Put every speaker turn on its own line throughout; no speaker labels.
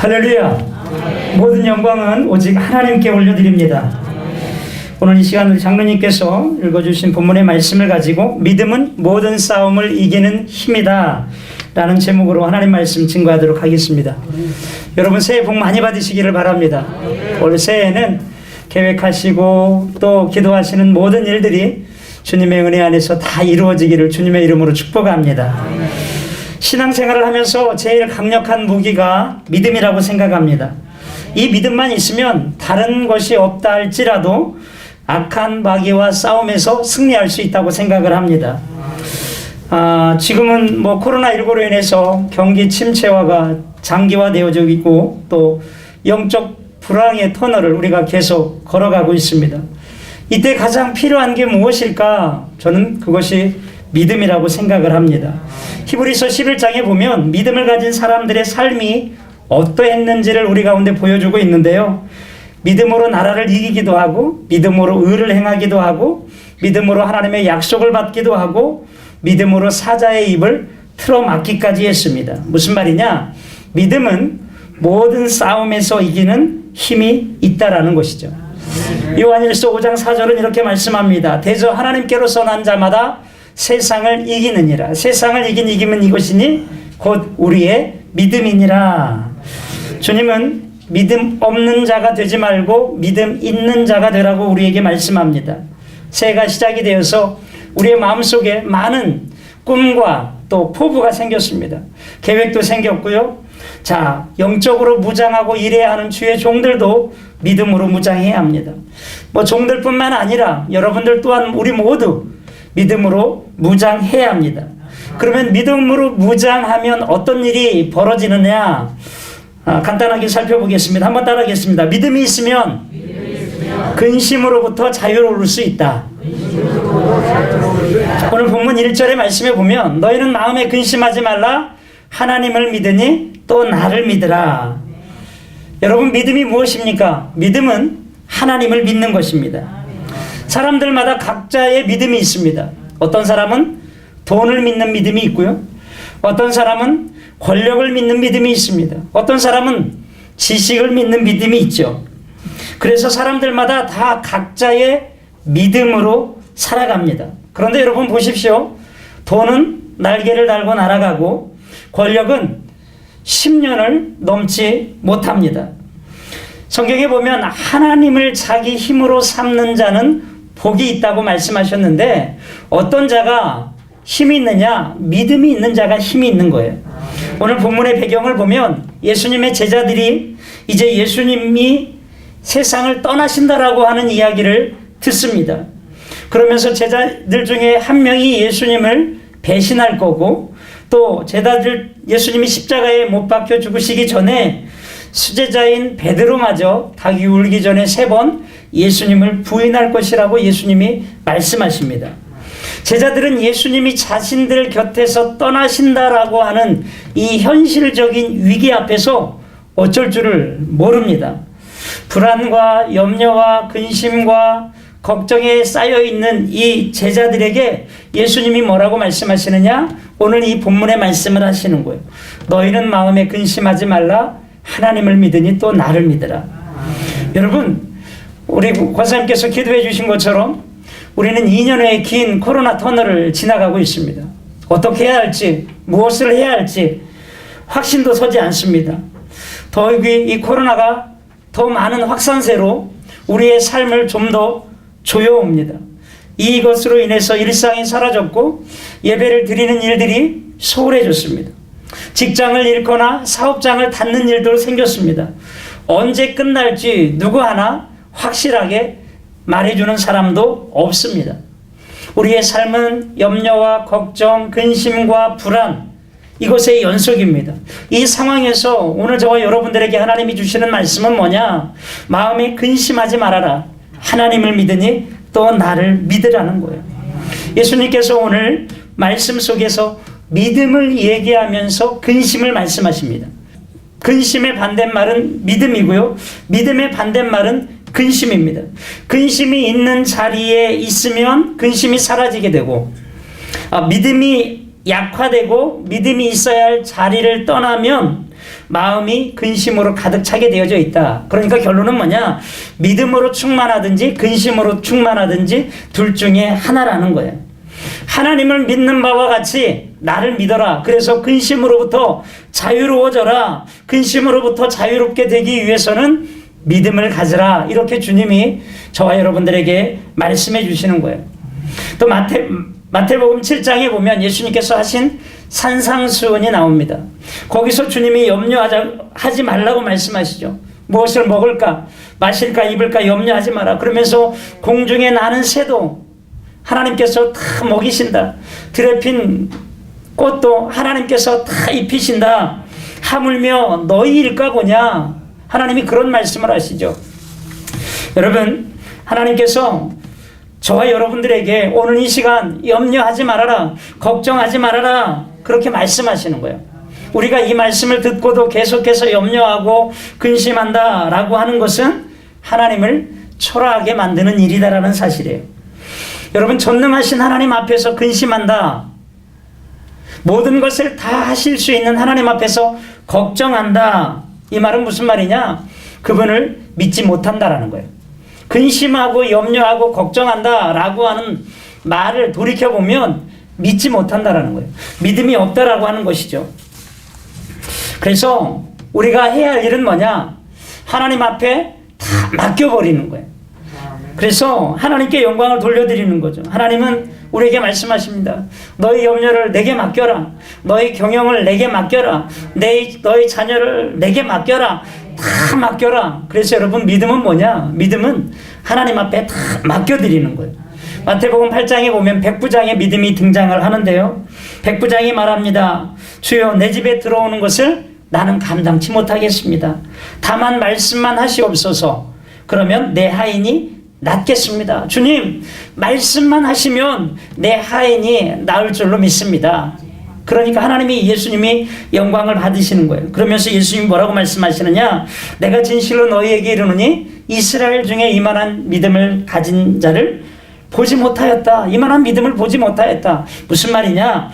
할렐루야. 모든 영광은 오직 하나님께 올려드립니다. 오늘 이 시간 우리 장로님께서 읽어주신 본문의 말씀을 가지고 믿음은 모든 싸움을 이기는 힘이다 라는 제목으로 하나님 말씀 증거하도록 하겠습니다. 여러분 새해 복 많이 받으시기를 바랍니다. 올 새해에는 계획하시고 또 기도하시는 모든 일들이 주님의 은혜 안에서 다 이루어지기를 주님의 이름으로 축복합니다. 신앙생활을 하면서 제일 강력한 무기가 믿음이라고 생각합니다. 이 믿음만 있으면 다른 것이 없다 할지라도 악한 마귀와 싸움에서 승리할 수 있다고 생각을 합니다. 지금은 코로나19로 인해서 경기 침체화가 장기화되어지고 있고 또 영적 불황의 터널을 우리가 계속 걸어가고 있습니다. 이때 가장 필요한 게 무엇일까? 저는 그것이 믿음이라고 생각을 합니다. 히브리서 11장에 보면 믿음을 가진 사람들의 삶이 어떠했는지를 우리 가운데 보여주고 있는데요. 믿음으로 나라를 이기기도 하고 믿음으로 의를 행하기도 하고 믿음으로 하나님의 약속을 받기도 하고 믿음으로 사자의 입을 틀어막기까지 했습니다. 무슨 말이냐? 믿음은 모든 싸움에서 이기는 힘이 있다라는 것이죠. 요한일서 5장 4절은 이렇게 말씀합니다. 대저 하나님께로서 난 자마다 세상을 이기느니라. 세상을 이기면 이것이니 곧 우리의 믿음이니라. 주님은 믿음 없는 자가 되지 말고 믿음 있는 자가 되라고 우리에게 말씀합니다. 새해가 시작이 되어서 우리의 마음속에 많은 꿈과 또 포부가 생겼습니다. 계획도 생겼고요. 자, 영적으로 무장하고 일해야 하는 주의 종들도 믿음으로 무장해야 합니다. 종들뿐만 아니라 여러분들 또한 우리 모두 믿음으로 무장해야 합니다. 그러면 믿음으로 무장하면 어떤 일이 벌어지느냐? 간단하게 살펴보겠습니다. 한번 따라하겠습니다. 믿음이 있으면 근심으로부터 자유로울 수 있다. 오늘 본문 1절의 말씀에 보면 너희는 마음에 근심하지 말라. 하나님을 믿으니 또 나를 믿으라. 여러분 믿음이 무엇입니까? 믿음은 하나님을 믿는 것입니다. 사람들마다 각자의 믿음이 있습니다. 어떤 사람은 돈을 믿는 믿음이 있고요. 어떤 사람은 권력을 믿는 믿음이 있습니다. 어떤 사람은 지식을 믿는 믿음이 있죠. 그래서 사람들마다 다 각자의 믿음으로 살아갑니다. 그런데 여러분 보십시오. 돈은 날개를 달고 날아가고 권력은 10년을 넘지 못합니다. 성경에 보면 하나님을 자기 힘으로 삼는 자는 복이 있다고 말씀하셨는데 어떤 자가 힘이 있느냐? 믿음이 있는 자가 힘이 있는 거예요. 오늘 본문의 배경을 보면 예수님의 제자들이 이제 예수님이 세상을 떠나신다라고 하는 이야기를 듣습니다. 그러면서 제자들 중에 한 명이 예수님을 배신할 거고 또 제자들 예수님이 십자가에 못 박혀 죽으시기 전에 수제자인 베드로마저 닭이 울기 전에 3번 예수님을 부인할 것이라고 예수님이 말씀하십니다. 제자들은 예수님이 자신들 곁에서 떠나신다라고 하는 이 현실적인 위기 앞에서 어쩔 줄을 모릅니다. 불안과 염려와 근심과 걱정에 쌓여있는 이 제자들에게 예수님이 뭐라고 말씀하시느냐? 오늘 이 본문의 말씀을 하시는 거예요. 너희는 마음에 근심하지 말라. 하나님을 믿으니 또 나를 믿으라. 여러분 우리 권사님께서 기도해 주신 것처럼 우리는 2년의 긴 코로나 터널을 지나가고 있습니다. 어떻게 해야 할지 무엇을 해야 할지 확신도 서지 않습니다. 더욱이 이 코로나가 더 많은 확산세로 우리의 삶을 좀 더 조여옵니다. 이것으로 인해서 일상이 사라졌고 예배를 드리는 일들이 소홀해졌습니다. 직장을 잃거나 사업장을 닫는 일도 생겼습니다. 언제 끝날지 누구 하나 확실하게 말해주는 사람도 없습니다. 우리의 삶은 염려와 걱정, 근심과 불안 이것의 연속입니다. 이 상황에서 오늘 저와 여러분들에게 하나님이 주시는 말씀은 뭐냐? 마음에 근심하지 말아라. 하나님을 믿으니 또 나를 믿으라는 거예요. 예수님께서 오늘 말씀 속에서 믿음을 얘기하면서 근심을 말씀하십니다. 근심의 반대말은 믿음이고요. 믿음의 반대말은 근심입니다. 근심이 있는 자리에 있으면 근심이 사라지게 되고 믿음이 약화되고 믿음이 있어야 할 자리를 떠나면 마음이 근심으로 가득 차게 되어져 있다. 그러니까 결론은 뭐냐? 믿음으로 충만하든지 근심으로 충만하든지 둘 중에 하나라는 거예요. 하나님을 믿는 바와 같이 나를 믿어라. 그래서 근심으로부터 자유로워져라. 근심으로부터 자유롭게 되기 위해서는 믿음을 가져라. 이렇게 주님이 저와 여러분들에게 말씀해 주시는 거예요. 또 마태복음 7장에 보면 예수님께서 하신 산상수훈이 나옵니다. 거기서 주님이 염려하지 말라고 말씀하시죠. 무엇을 먹을까, 마실까, 입을까 염려하지 마라. 그러면서 공중에 나는 새도 하나님께서 다 먹이신다. 들에 핀 꽃도 하나님께서 다 입히신다. 하물며 너희 일까 보냐. 하나님이 그런 말씀을 하시죠. 여러분, 하나님께서 저와 여러분들에게 오늘 이 시간 염려하지 말아라, 걱정하지 말아라, 그렇게 말씀하시는 거예요. 우리가 이 말씀을 듣고도 계속해서 염려하고 근심한다 라고 하는 것은 하나님을 초라하게 만드는 일이다라는 사실이에요. 여러분, 전능하신 하나님 앞에서 근심한다, 모든 것을 다 하실 수 있는 하나님 앞에서 걱정한다, 이 말은 무슨 말이냐? 그분을 믿지 못한다라는 거예요. 근심하고 염려하고 걱정한다 라고 하는 말을 돌이켜보면 믿지 못한다라는 거예요. 믿음이 없다라고 하는 것이죠. 그래서 우리가 해야 할 일은 뭐냐? 하나님 앞에 다 맡겨버리는 거예요. 그래서 하나님께 영광을 돌려드리는 거죠. 하나님은 우리에게 말씀하십니다. 너희 염려를 내게 맡겨라. 너희 경영을 내게 맡겨라. 너희 자녀를 내게 맡겨라. 다 맡겨라. 그래서 여러분, 믿음은 뭐냐? 믿음은 하나님 앞에 다 맡겨드리는 거예요. 마태복음 8장에 보면 백부장의 믿음이 등장을 하는데요. 백부장이 말합니다. 주여, 내 집에 들어오는 것을 나는 감당치 못하겠습니다. 다만 말씀만 하시옵소서. 그러면 내 하인이 낫겠습니다. 주님, 말씀만 하시면 내 하인이 나을 줄로 믿습니다. 그러니까 하나님이, 예수님이 영광을 받으시는 거예요. 그러면서 예수님이 뭐라고 말씀하시느냐? 내가 진실로 너희에게 이르노니 이스라엘 중에 이만한 믿음을 가진 자를 보지 못하였다. 이만한 믿음을 보지 못하였다. 무슨 말이냐?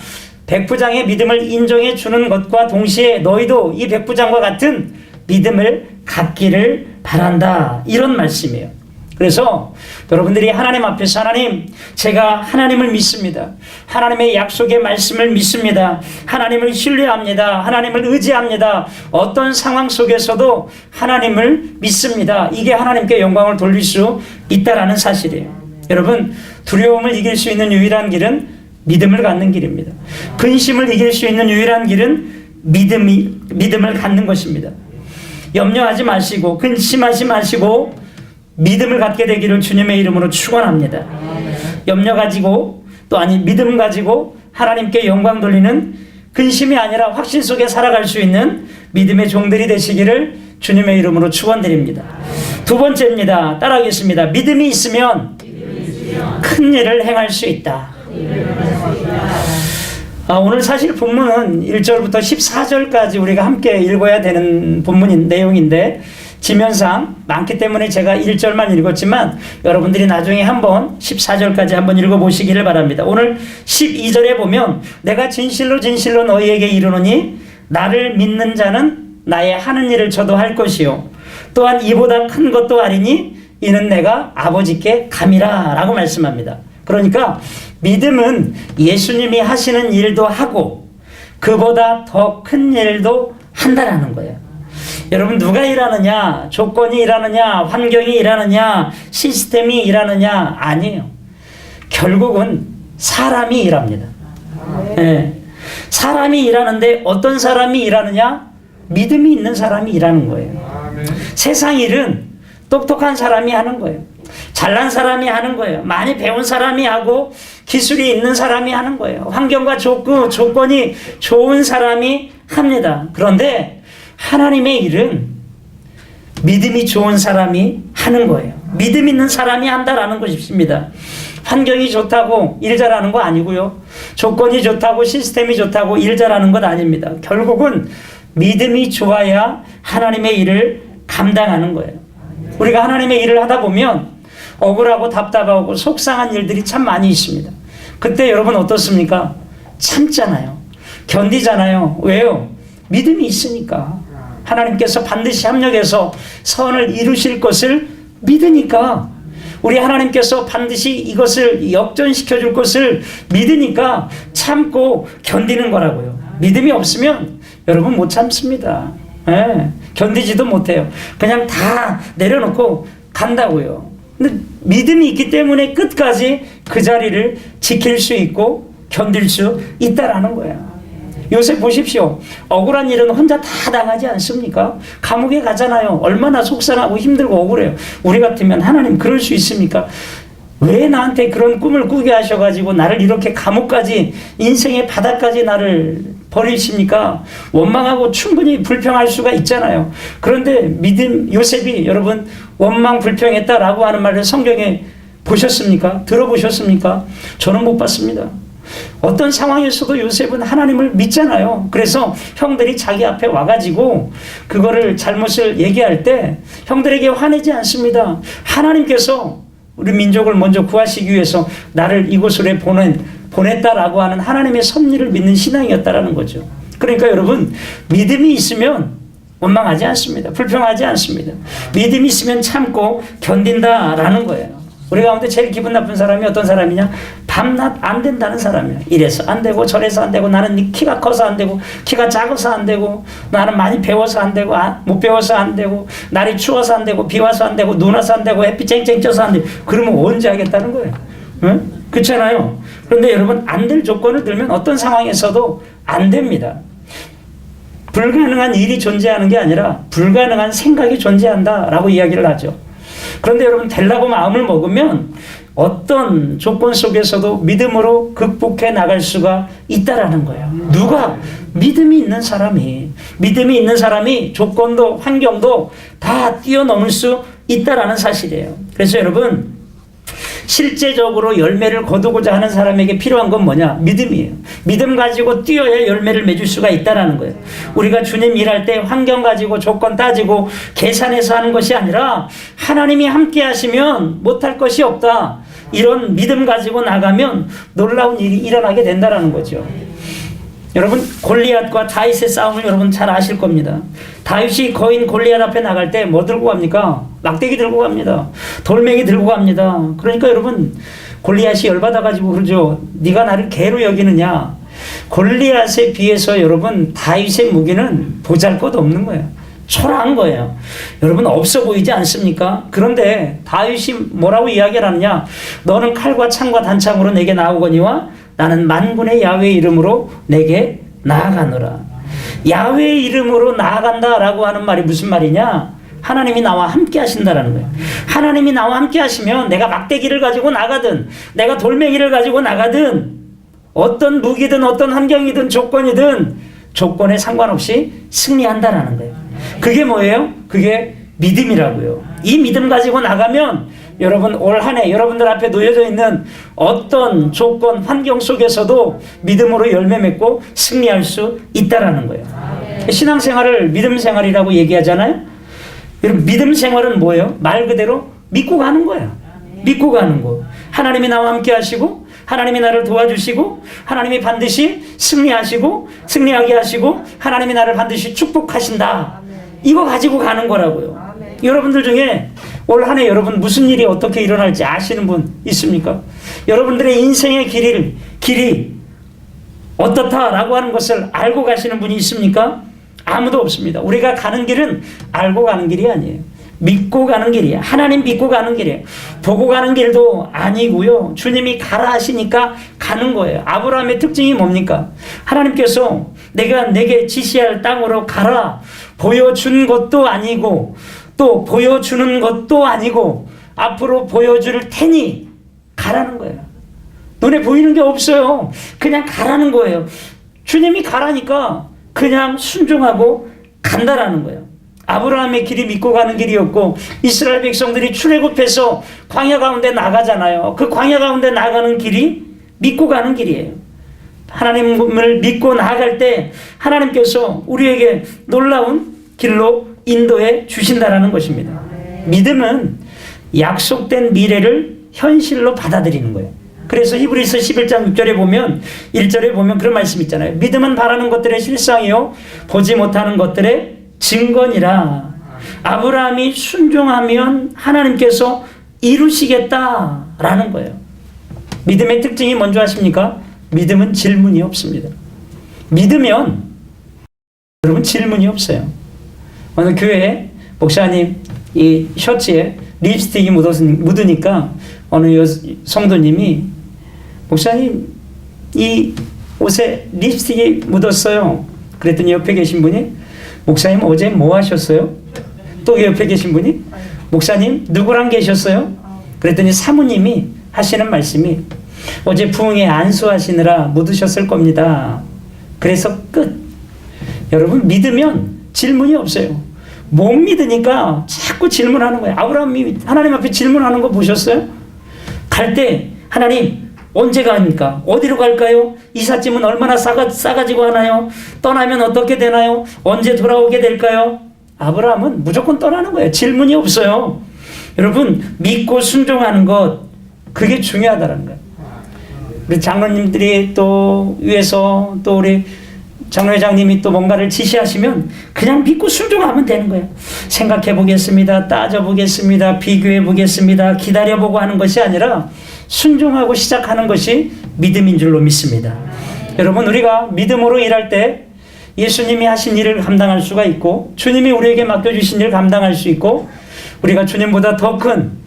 백부장의 믿음을 인정해 주는 것과 동시에 너희도 이 백부장과 같은 믿음을 갖기를 바란다. 이런 말씀이에요. 그래서 여러분들이 하나님 앞에서, 하나님, 제가 하나님을 믿습니다. 하나님의 약속의 말씀을 믿습니다. 하나님을 신뢰합니다. 하나님을 의지합니다. 어떤 상황 속에서도 하나님을 믿습니다. 이게 하나님께 영광을 돌릴 수 있다라는 사실이에요. 여러분, 두려움을 이길 수 있는 유일한 길은 믿음을 갖는 길입니다. 근심을 이길 수 있는 유일한 길은 믿음을 갖는 것입니다. 염려하지 마시고 근심하지 마시고 믿음을 갖게 되기를 주님의 이름으로 축원합니다. 염려 가지고 믿음 가지고 하나님께 영광 돌리는, 근심이 아니라 확신 속에 살아갈 수 있는 믿음의 종들이 되시기를 주님의 이름으로 축원드립니다. 두 번째입니다. 따라하겠습니다. 믿음이 있으면 큰 일을 행할 수 있다. 오늘 사실 본문은 1절부터 14절까지 우리가 함께 읽어야 되는 본문 내용인데 지면상 많기 때문에 제가 1절만 읽었지만 여러분들이 나중에 한번 14절까지 한번 읽어보시기를 바랍니다. 오늘 12절에 보면 내가 진실로 진실로 너희에게 이르노니 나를 믿는 자는 나의 하는 일을 저도 할 것이요 또한 이보다 큰 것도 아니니 이는 내가 아버지께 감이라 라고 말씀합니다. 그러니까 믿음은 예수님이 하시는 일도 하고 그보다 더 큰 일도 한다라는 거예요. 여러분, 누가 일하느냐, 조건이 일하느냐, 환경이 일하느냐, 시스템이 일하느냐, 아니에요. 결국은 사람이 일합니다. 네. 사람이 일하는데 어떤 사람이 일하느냐? 믿음이 있는 사람이 일하는 거예요. 세상 일은 똑똑한 사람이 하는 거예요. 잘난 사람이 하는 거예요. 많이 배운 사람이 하고 기술이 있는 사람이 하는 거예요. 환경과 조건이 좋은 사람이 합니다. 그런데 하나님의 일은 믿음이 좋은 사람이 하는 거예요. 믿음 있는 사람이 한다라는 것입니다. 환경이 좋다고 일 잘하는 거 아니고요. 조건이 좋다고 시스템이 좋다고 일 잘하는 것 아닙니다. 결국은 믿음이 좋아야 하나님의 일을 감당하는 거예요. 우리가 하나님의 일을 하다 보면 억울하고 답답하고 속상한 일들이 참 많이 있습니다. 그때 여러분 어떻습니까? 참잖아요. 견디잖아요. 왜요? 믿음이 있으니까. 하나님께서 반드시 합력해서 선을 이루실 것을 믿으니까. 우리 하나님께서 반드시 이것을 역전시켜 줄 것을 믿으니까 참고 견디는 거라고요. 믿음이 없으면 여러분 못 참습니다. 견디지도 못해요. 그냥 다 내려놓고 간다고요. 근데 믿음이 있기 때문에 끝까지 그 자리를 지킬 수 있고 견딜 수 있다라는 거야. 요새 보십시오. 억울한 일은 혼자 다 당하지 않습니까? 감옥에 가잖아요. 얼마나 속상하고 힘들고 억울해요. 우리 같으면 하나님 그럴 수 있습니까? 왜 나한테 그런 꿈을 꾸게 하셔가지고 나를 이렇게 감옥까지, 인생의 바닥까지 나를 버리십니까? 원망하고 충분히 불평할 수가 있잖아요. 그런데 요셉이 여러분 원망 불평했다라고 하는 말을 성경에 보셨습니까? 들어보셨습니까? 저는 못 봤습니다. 어떤 상황에서도 요셉은 하나님을 믿잖아요. 그래서 형들이 자기 앞에 와가지고 그거를 잘못을 얘기할 때 형들에게 화내지 않습니다. 하나님께서 우리 민족을 먼저 구하시기 위해서 나를 이곳으로 보냈다라고 하는 하나님의 섭리를 믿는 신앙이었다라는 거죠. 그러니까 여러분, 믿음이 있으면 원망하지 않습니다. 불평하지 않습니다. 믿음이 있으면 참고 견딘다라는 거예요. 우리 가운데 제일 기분 나쁜 사람이 어떤 사람이냐? 밤낮 안 된다는 사람이야. 이래서 안 되고 저래서 안 되고, 나는 키가 커서 안 되고, 키가 작아서 안 되고, 나는 많이 배워서 안 되고, 못 배워서 안 되고, 날이 추워서 안 되고, 비 와서 안 되고, 눈 와서 안 되고, 햇빛 쨍쨍 쪄서 안 되고. 그러면 언제 하겠다는 거예요? 응? 그렇잖아요. 그런데 여러분, 안 될 조건을 들면 어떤 상황에서도 안 됩니다. 불가능한 일이 존재하는 게 아니라 불가능한 생각이 존재한다라고 이야기를 하죠. 그런데 여러분, 되려고 마음을 먹으면 어떤 조건 속에서도 믿음으로 극복해 나갈 수가 있다라는 거예요. 누가? 믿음이 있는 사람이 조건도 환경도 다 뛰어넘을 수 있다라는 사실이에요. 그래서 여러분, 실제적으로 열매를 거두고자 하는 사람에게 필요한 건 뭐냐? 믿음이에요. 믿음 가지고 뛰어야 열매를 맺을 수가 있다라는 거예요. 우리가 주님 일할 때 환경 가지고 조건 따지고 계산해서 하는 것이 아니라 하나님이 함께 하시면 못할 것이 없다. 이런 믿음 가지고 나가면 놀라운 일이 일어나게 된다라는 거죠. 여러분, 골리앗과 다윗의 싸움을 여러분 잘 아실 겁니다. 다윗이 거인 골리앗 앞에 나갈 때 뭐 들고 갑니까? 막대기 들고 갑니다. 돌멩이 들고 갑니다. 그러니까 여러분, 골리앗이 열받아가지고 그러죠. 네가 나를 개로 여기느냐? 골리앗에 비해서 여러분, 다윗의 무기는 보잘것없는 거예요. 초라한 거예요. 여러분, 없어 보이지 않습니까? 그런데 다윗이 뭐라고 이야기를 하느냐? 너는 칼과 창과 단창으로 내게 나오거니와 나는 만군의 야훼의 이름으로 내게 나아가노라. 야훼의 이름으로 나아간다라고 하는 말이 무슨 말이냐? 하나님이 나와 함께 하신다라는 거예요. 하나님이 나와 함께 하시면 내가 막대기를 가지고 나가든 내가 돌멩이를 가지고 나가든 어떤 무기든 어떤 환경이든 조건이든 조건에 상관없이 승리한다라는 거예요. 그게 뭐예요? 그게 믿음이라고요. 이 믿음 가지고 나가면 여러분, 올 한 해 여러분들 앞에 놓여져 있는 어떤 조건, 환경 속에서도 믿음으로 열매 맺고 승리할 수 있다라는 거예요. 신앙생활을 믿음 생활이라고 얘기하잖아요. 여러분, 믿음 생활은 뭐예요? 말 그대로 믿고 가는 거예요. 믿고 가는 거. 하나님이 나와 함께 하시고 하나님이 나를 도와주시고 하나님이 반드시 승리하게 하시고 하나님이 나를 반드시 축복하신다. 이거 가지고 가는 거라고요. 여러분들 중에 올 한 해 여러분 무슨 일이 어떻게 일어날지 아시는 분 있습니까? 여러분들의 인생의 길이 어떻다라고 하는 것을 알고 가시는 분이 있습니까? 아무도 없습니다. 우리가 가는 길은 알고 가는 길이 아니에요. 믿고 가는 길이에요. 하나님 믿고 가는 길이에요. 보고 가는 길도 아니고요. 주님이 가라 하시니까 가는 거예요. 아브라함의 특징이 뭡니까? 하나님께서 내게 지시할 땅으로 가라 보여준 것도 아니고 또 보여주는 것도 아니고 앞으로 보여줄 테니 가라는 거예요. 눈에 보이는 게 없어요. 그냥 가라는 거예요. 주님이 가라니까 그냥 순종하고 간다라는 거예요. 아브라함의 길이 믿고 가는 길이었고 이스라엘 백성들이 출애굽해서 광야 가운데 나가잖아요. 그 광야 가운데 나가는 길이 믿고 가는 길이에요. 하나님을 믿고 나아갈 때 하나님께서 우리에게 놀라운 길로 인도해 주신다라는 것입니다. 믿음은 약속된 미래를 현실로 받아들이는 거예요. 그래서 히브리서 11장 6절에 보면 1절에 보면 그런 말씀 있잖아요. 믿음은 바라는 것들의 실상이요 보지 못하는 것들의 증거니라. 아브라함이 순종하면 하나님께서 이루시겠다라는 거예요. 믿음의 특징이 뭔지 아십니까? 믿음은 질문이 없습니다. 믿으면 여러분 질문이 없어요. 어느 교회에 목사님 이 셔츠에 립스틱이 묻으니까 어느 성도님이 목사님 이 옷에 립스틱이 묻었어요. 그랬더니 옆에 계신 분이 목사님 어제 뭐 하셨어요? 또 옆에 계신 분이 목사님 누구랑 계셨어요? 그랬더니 사모님이 하시는 말씀이 어제 부흥회 안수하시느라 묻으셨을 겁니다. 그래서 끝. 여러분 믿으면 질문이 없어요. 못 믿으니까 자꾸 질문하는 거예요. 아브라함이 하나님 앞에 질문하는 거 보셨어요? 갈 때 하나님 언제 갑니까? 어디로 갈까요? 이삿짐은 얼마나 싸가지고 하나요? 떠나면 어떻게 되나요? 언제 돌아오게 될까요? 아브라함은 무조건 떠나는 거예요. 질문이 없어요. 여러분 믿고 순종하는 것 그게 중요하다는 거예요. 우리 장로님들이 또 위에서 또 우리 장로회장님이 또 뭔가를 지시하시면 그냥 믿고 순종하면 되는 거예요. 생각해 보겠습니다. 따져 보겠습니다. 비교해 보겠습니다. 기다려 보고 하는 것이 아니라 순종하고 시작하는 것이 믿음인 줄로 믿습니다. 여러분 우리가 믿음으로 일할 때 예수님이 하신 일을 감당할 수가 있고 주님이 우리에게 맡겨주신 일을 감당할 수 있고 우리가 주님보다 더 큰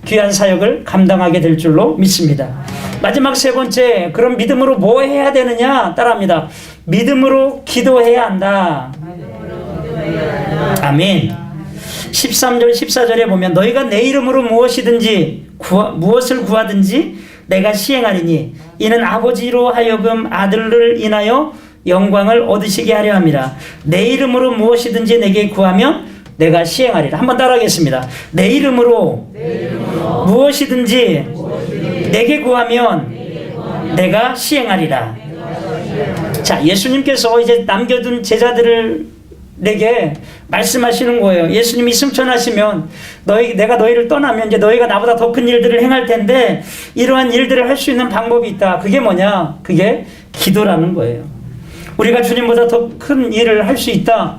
귀한 사역을 감당하게 될 줄로 믿습니다. 마지막 세 번째, 그럼 믿음으로 뭐 해야 되느냐? 따라합니다. 믿음으로 기도해야 한다. 아멘. 13절 14절에 보면 너희가 내 이름으로 무엇을 구하든지 내가 시행하리니 이는 아버지로 하여금 아들을 인하여 영광을 얻으시게 하려 함이라. 내 이름으로 무엇이든지 내게 구하면 내가 시행하리라. 한번 따라하겠습니다. 내 이름으로 무엇이든지 내게 구하면 내가 시행하리라. 자, 예수님께서 이제 남겨둔 제자들에게 말씀하시는 거예요. 예수님이 승천하시면 내가 너희를 떠나면 이제 너희가 나보다 더 큰 일들을 행할 텐데 이러한 일들을 할 수 있는 방법이 있다. 그게 뭐냐? 그게 기도라는 거예요. 우리가 주님보다 더 큰 일을 할 수 있다.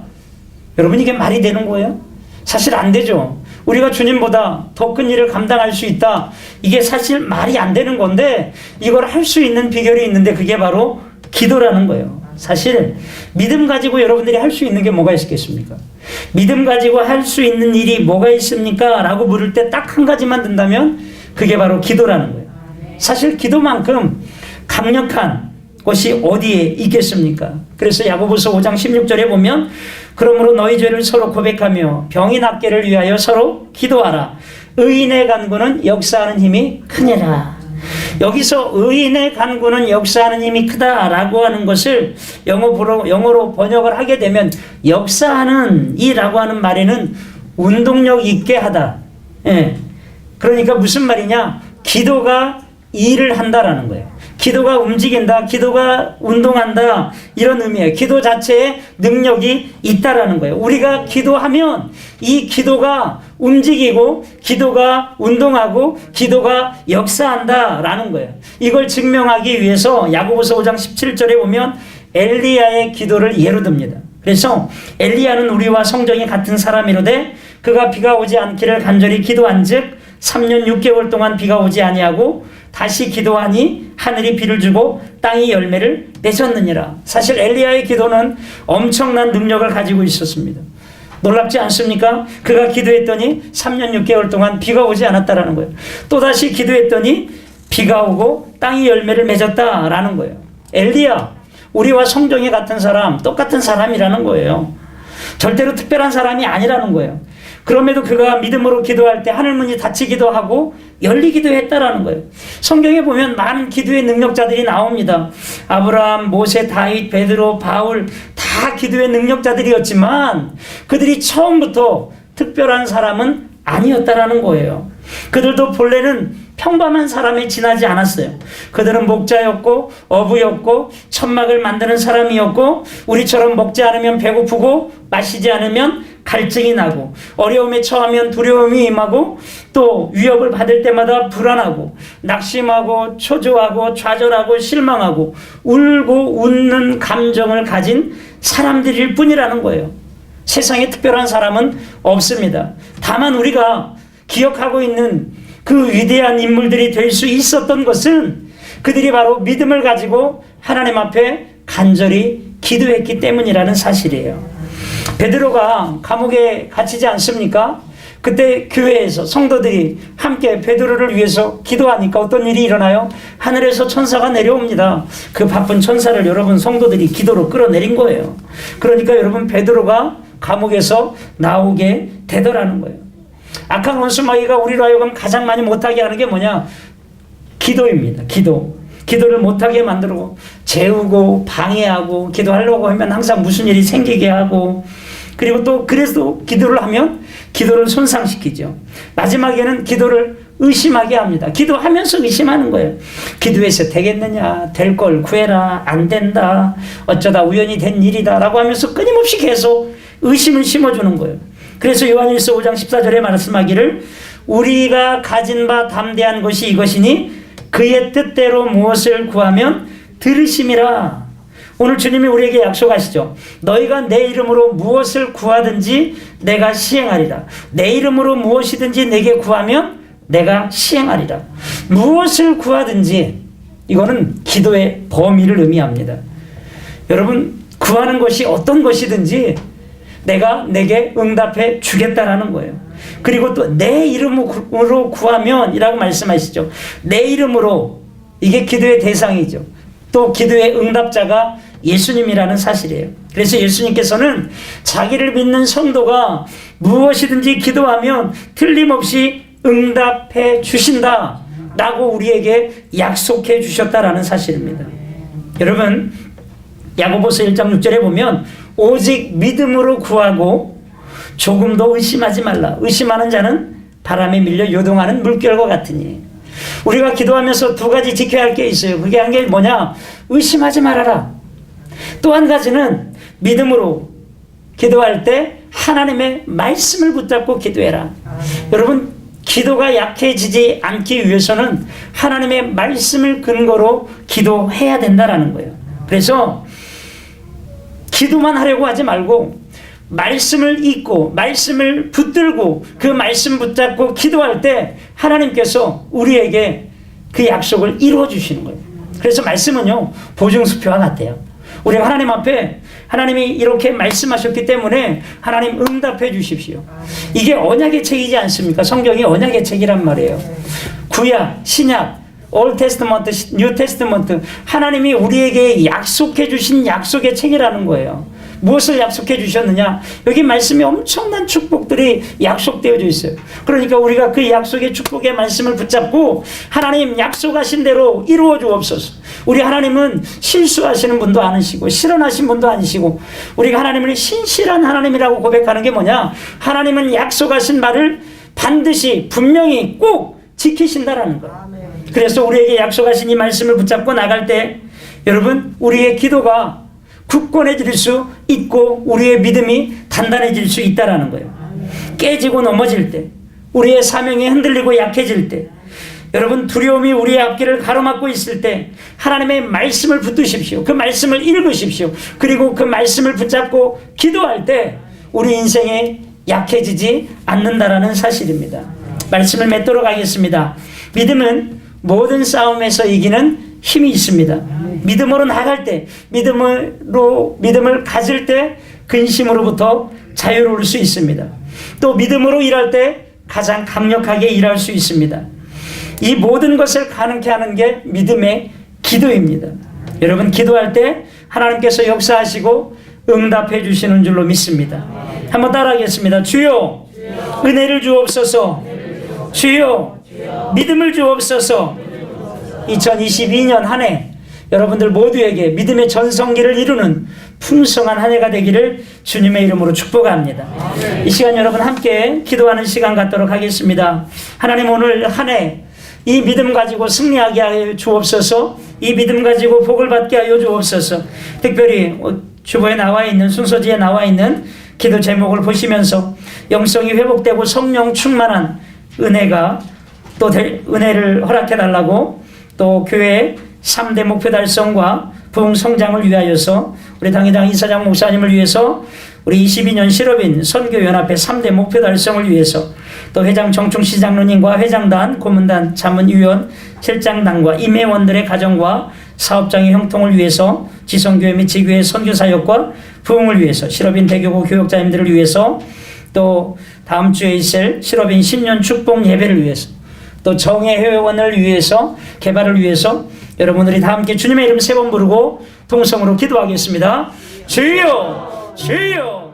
여러분 이게 말이 되는 거예요? 사실 안 되죠. 우리가 주님보다 더 큰 일을 감당할 수 있다. 이게 사실 말이 안 되는 건데 이걸 할 수 있는 비결이 있는데 그게 바로 기도라는 거예요. 사실 믿음 가지고 여러분들이 할 수 있는 게 뭐가 있겠습니까? 믿음 가지고 할 수 있는 일이 뭐가 있습니까? 라고 물을 때 딱 한 가지만 든다면 그게 바로 기도라는 거예요. 사실 기도만큼 강력한 것이 어디에 있겠습니까? 그래서 야고보서 5장 16절에 보면 그러므로 너희 죄를 서로 고백하며 병이 낫기를 위하여 서로 기도하라. 의인의 간구는 역사하는 힘이 크니라. 여기서 의인의 간구는 역사하는 힘이 크다라고 하는 것을 영어로 번역을 하게 되면 역사하는 이라고 하는 말에는 운동력 있게 하다. 예. 그러니까 무슨 말이냐? 기도가 일을 한다라는 거예요. 기도가 움직인다, 기도가 운동한다, 이런 의미예요. 기도 자체에 능력이 있다라는 거예요. 우리가 기도하면 이 기도가 움직이고 기도가 운동하고 기도가 역사한다라는 거예요. 이걸 증명하기 위해서 야고보서 5장 17절에 보면 엘리야의 기도를 예로 듭니다. 그래서 엘리야는 우리와 성정이 같은 사람이로되 그가 비가 오지 않기를 간절히 기도한즉 3년 6개월 동안 비가 오지 아니하고 다시 기도하니 하늘이 비를 주고 땅이 열매를 맺었느니라. 사실 엘리야의 기도는 엄청난 능력을 가지고 있었습니다. 놀랍지 않습니까? 그가 기도했더니 3년 6개월 동안 비가 오지 않았다라는 거예요. 또다시 기도했더니 비가 오고 땅이 열매를 맺었다라는 거예요. 엘리야, 우리와 성정이 같은 사람, 똑같은 사람이라는 거예요. 절대로 특별한 사람이 아니라는 거예요. 그럼에도 그가 믿음으로 기도할 때 하늘문이 닫히기도 하고 열리기도 했다라는 거예요. 성경에 보면 많은 기도의 능력자들이 나옵니다. 아브라함, 모세, 다윗, 베드로, 바울 다 기도의 능력자들이었지만 그들이 처음부터 특별한 사람은 아니었다라는 거예요. 그들도 본래는 평범한 사람에 지나지 않았어요. 그들은 목자였고 어부였고 천막을 만드는 사람이었고 우리처럼 먹지 않으면 배고프고 마시지 않으면 갈증이 나고 어려움에 처하면 두려움이 임하고 또 위협을 받을 때마다 불안하고 낙심하고 초조하고 좌절하고 실망하고 울고 웃는 감정을 가진 사람들일 뿐이라는 거예요. 세상에 특별한 사람은 없습니다. 다만 우리가 기억하고 있는 그 위대한 인물들이 될 수 있었던 것은 그들이 바로 믿음을 가지고 하나님 앞에 간절히 기도했기 때문이라는 사실이에요. 베드로가 감옥에 갇히지 않습니까? 그때 교회에서 성도들이 함께 베드로를 위해서 기도하니까 어떤 일이 일어나요? 하늘에서 천사가 내려옵니다. 그 바쁜 천사를 여러분 성도들이 기도로 끌어내린 거예요. 그러니까 여러분 베드로가 감옥에서 나오게 되더라는 거예요. 악한 원수 마귀가 우리로 하여금 가장 많이 못하게 하는 게 뭐냐? 기도입니다. 기도를 못하게 만들고 재우고 방해하고, 기도하려고 하면 항상 무슨 일이 생기게 하고, 그리고 또 그래서 기도를 하면 기도를 손상시키죠. 마지막에는 기도를 의심하게 합니다. 기도하면서 의심하는 거예요. 기도해서 되겠느냐, 될 걸 구해라, 안 된다, 어쩌다 우연히 된 일이다 라고 하면서 끊임없이 계속 의심을 심어주는 거예요. 그래서 요한일서 5장 14절에 말씀하기를 우리가 가진 바 담대한 것이 이것이니 그의 뜻대로 무엇을 구하면 들으심이라. 오늘 주님이 우리에게 약속하시죠. 너희가 내 이름으로 무엇을 구하든지 내가 시행하리라. 내 이름으로 무엇이든지 내게 구하면 내가 시행하리라. 무엇을 구하든지, 이거는 기도의 범위를 의미합니다. 여러분, 구하는 것이 어떤 것이든지 내가 내게 응답해 주겠다라는 거예요. 그리고 또 내 이름으로 구하면 이라고 말씀하시죠. 내 이름으로, 이게 기도의 대상이죠. 또 기도의 응답자가 예수님이라는 사실이에요. 그래서 예수님께서는 자기를 믿는 성도가 무엇이든지 기도하면 틀림없이 응답해 주신다 라고 우리에게 약속해 주셨다라는 사실입니다. 여러분, 야고보서 1장 6절에 보면 오직 믿음으로 구하고 조금도 의심하지 말라. 의심하는 자는 바람에 밀려 요동하는 물결과 같으니. 우리가 기도하면서 두 가지 지켜야 할 게 있어요. 그게 한 게 뭐냐? 의심하지 말아라. 또 한 가지는 믿음으로 기도할 때 하나님의 말씀을 붙잡고 기도해라. 여러분, 기도가 약해지지 않기 위해서는 하나님의 말씀을 근거로 기도해야 된다라는 거예요. 그래서 기도만 하려고 하지 말고 말씀을 읽고 말씀을 붙들고 그 말씀 붙잡고 기도할 때 하나님께서 우리에게 그 약속을 이루어 주시는 거예요. 그래서 말씀은요, 보증수표와 같아요. 우리가 하나님 앞에 하나님이 이렇게 말씀하셨기 때문에 하나님 응답해 주십시오. 이게 언약의 책이지 않습니까? 성경이 언약의 책이란 말이에요. 구약, 신약, Old Testament, New Testament, 하나님이 우리에게 약속해 주신 약속의 책이라는 거예요. 무엇을 약속해 주셨느냐? 여기 말씀에 엄청난 축복들이 약속되어져 있어요. 그러니까 우리가 그 약속의 축복의 말씀을 붙잡고 하나님 약속하신 대로 이루어 주옵소서. 우리 하나님은 실수하시는 분도 아니시고 실현하신 분도 아니시고, 우리가 하나님을 신실한 하나님이라고 고백하는 게 뭐냐? 하나님은 약속하신 말을 반드시 분명히 꼭 지키신다라는 거예요. 그래서 우리에게 약속하신 이 말씀을 붙잡고 나갈 때 여러분, 우리의 기도가 굳건해질 수 있고 우리의 믿음이 단단해질 수 있다라는 거예요. 깨지고 넘어질 때, 우리의 사명이 흔들리고 약해질 때, 여러분 두려움이 우리의 앞길을 가로막고 있을 때 하나님의 말씀을 붙드십시오. 그 말씀을 읽으십시오. 그리고 그 말씀을 붙잡고 기도할 때 우리 인생에 약해지지 않는다라는 사실입니다. 말씀을 맺도록 하겠습니다. 믿음은 모든 싸움에서 이기는 힘이 있습니다. 믿음으로 나갈 때, 믿음을 가질 때 근심으로부터 자유로울 수 있습니다. 또 믿음으로 일할 때 가장 강력하게 일할 수 있습니다. 이 모든 것을 가능케 하는 게 믿음의 기도입니다. 여러분, 기도할 때 하나님께서 역사하시고 응답해 주시는 줄로 믿습니다. 한번 따라하겠습니다. 주여, 은혜를 주옵소서. 주여, 믿음을 주옵소서. 2022년 한 해 여러분들 모두에게 믿음의 전성기를 이루는 풍성한 한 해가 되기를 주님의 이름으로 축복합니다. 이 시간 여러분 함께 기도하는 시간 갖도록 하겠습니다. 하나님, 오늘 한 해 이 믿음 가지고 승리하게 하여 주옵소서. 이 믿음 가지고 복을 받게 하여 주옵소서. 특별히 주보에 나와 있는, 순서지에 나와 있는 기도 제목을 보시면서 영성이 회복되고 성령 충만한 은혜가 또 은혜를 허락해 달라고 또 교회 3대 목표 달성과 부흥 성장을 위하여서 우리 당회장 이사장 목사님을 위해서 우리 22년 실업인 선교연합회 3대 목표 달성을 위해서 또 회장 정충시 장로님과 회장단, 고문단, 자문위원, 실장단과 임회원들의 가정과 사업장의 형통을 위해서 지성교회 및 지교회 선교사역과 부흥을 위해서 실업인 대교구 교역자님들을 위해서 또 다음 주에 있을 실업인 신년 축복 예배를 위해서 또 정예 회원을 위해서 개발을 위해서 여러분들이 다 함께 주님의 이름 3번 부르고 통성으로 기도하겠습니다. 주여 주여